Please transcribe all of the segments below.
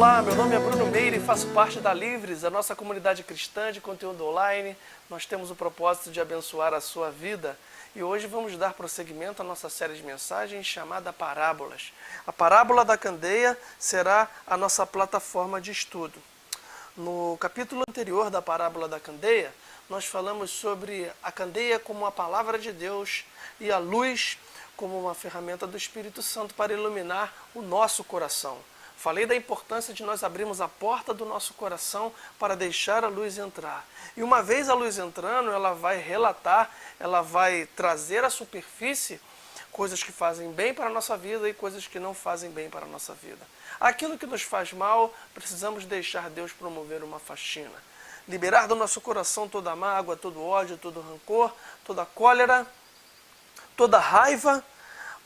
Olá, meu nome é Bruno Meire e faço parte da Livres, a nossa comunidade cristã de conteúdo online. Nós temos o propósito de abençoar a sua vida e hoje vamos dar prosseguimento à nossa série de mensagens chamada Parábolas. A Parábola da Candeia será a nossa plataforma de estudo. No capítulo anterior da Parábola da Candeia, nós falamos sobre a candeia como a palavra de Deus e a luz como uma ferramenta do Espírito Santo para iluminar o nosso coração. Falei da importância de nós abrirmos a porta do nosso coração para deixar a luz entrar. E uma vez a luz entrando, ela vai relatar, ela vai trazer à superfície coisas que fazem bem para a nossa vida e coisas que não fazem bem para a nossa vida. Aquilo que nos faz mal, precisamos deixar Deus promover uma faxina. Liberar do nosso coração toda a mágoa, todo ódio, todo rancor, toda cólera, toda raiva,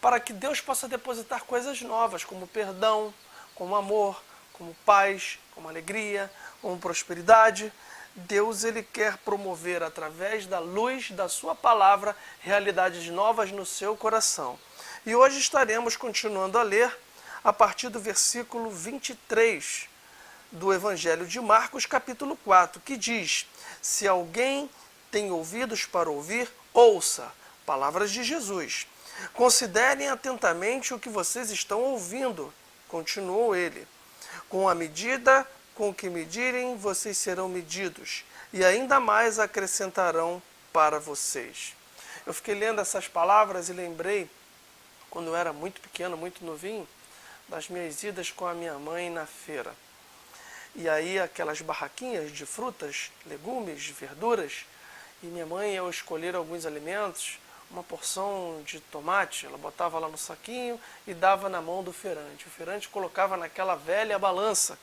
para que Deus possa depositar coisas novas, como perdão, como amor, como paz, como alegria, como prosperidade. Deus ele quer promover através da luz da sua palavra realidades novas no seu coração. E hoje estaremos continuando a ler a partir do versículo 23 do Evangelho de Marcos, capítulo 4, que diz: se alguém tem ouvidos para ouvir, ouça. Palavras de Jesus. Considerem atentamente o que vocês estão ouvindo. Continuou ele. Com a medida com que medirem, vocês serão medidos, e ainda mais acrescentarão para vocês. Eu fiquei lendo essas palavras e lembrei, quando eu era muito pequeno, muito novinho, das minhas idas com a minha mãe na feira. E aí aquelas barraquinhas de frutas, legumes, verduras, e minha mãe ia escolher alguns alimentos, uma porção de tomate, ela botava lá no saquinho e dava na mão do feirante. O feirante colocava naquela velha balança.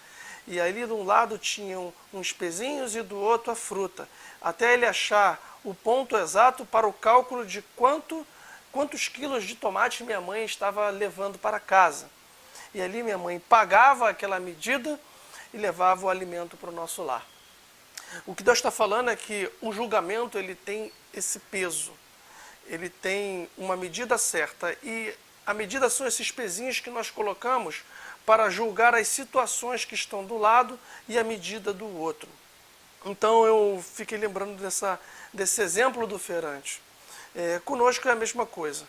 E ali de um lado tinham uns pezinhos e do outro a fruta. Até ele achar o ponto exato para o cálculo de quantos quilos de tomate minha mãe estava levando para casa. E ali minha mãe pagava aquela medida e levava o alimento para o nosso lar. O que Deus está falando é que o julgamento ele tem esse peso. Ele tem uma medida certa e a medida são esses pezinhos que nós colocamos para julgar as situações que estão do lado e a medida do outro. Então eu fiquei lembrando desse exemplo do feirante. Conosco é a mesma coisa.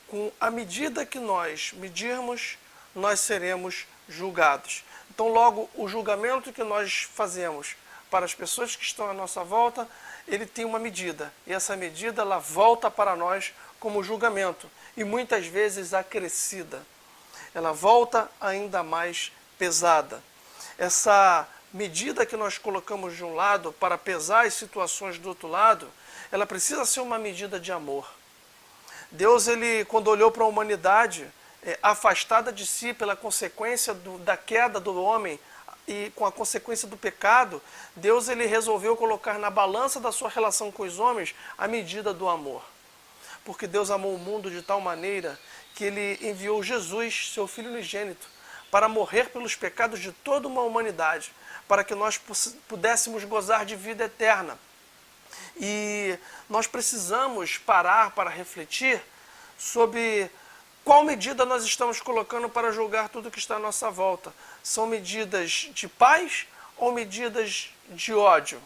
Com a medida que nós medirmos, nós seremos julgados. Então logo o julgamento que nós fazemos para as pessoas que estão à nossa volta, ele tem uma medida, e essa medida ela volta para nós como julgamento, e muitas vezes acrescida. Ela volta ainda mais pesada. Essa medida que nós colocamos de um lado para pesar as situações do outro lado, ela precisa ser uma medida de amor. Deus, ele, quando olhou para a humanidade, afastada de si pela consequência da queda do homem, e com a consequência do pecado, Deus ele resolveu colocar na balança da sua relação com os homens a medida do amor. Porque Deus amou o mundo de tal maneira que ele enviou Jesus, seu Filho unigênito, para morrer pelos pecados de toda uma humanidade, para que nós pudéssemos gozar de vida eterna. E nós precisamos parar para refletir sobre qual medida nós estamos colocando para julgar tudo que está à nossa volta. São medidas de paz ou medidas de ódio?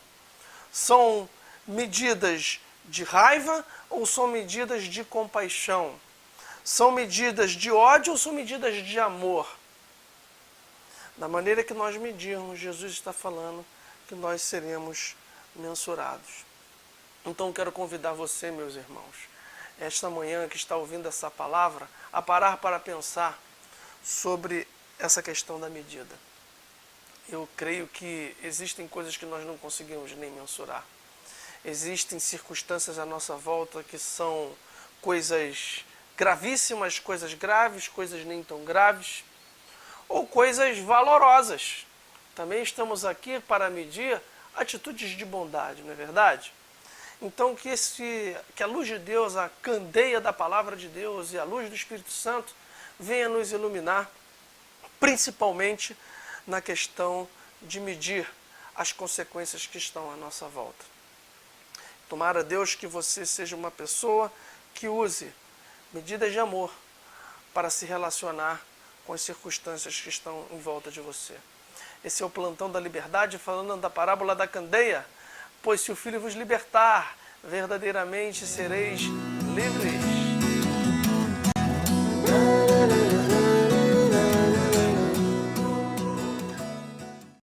São medidas de raiva ou são medidas de compaixão? São medidas de ódio ou são medidas de amor? Da maneira que nós medirmos, Jesus está falando que nós seremos mensurados. Então quero convidar você, meus irmãos, esta manhã que está ouvindo essa palavra, a parar para pensar sobre essa questão da medida. Eu creio que existem coisas que nós não conseguimos nem mensurar. Existem circunstâncias à nossa volta que são coisas gravíssimas, coisas graves, coisas nem tão graves, ou coisas valorosas. Também estamos aqui para medir atitudes de bondade, não é verdade? Então que a luz de Deus, a candeia da palavra de Deus e a luz do Espírito Santo venha nos iluminar, principalmente na questão de medir as consequências que estão à nossa volta. Tomara, Deus, que você seja uma pessoa que use medidas de amor para se relacionar com as circunstâncias que estão em volta de você. Esse é o Plantão da Liberdade, falando da parábola da candeia. Pois se o Filho vos libertar, verdadeiramente sereis livres.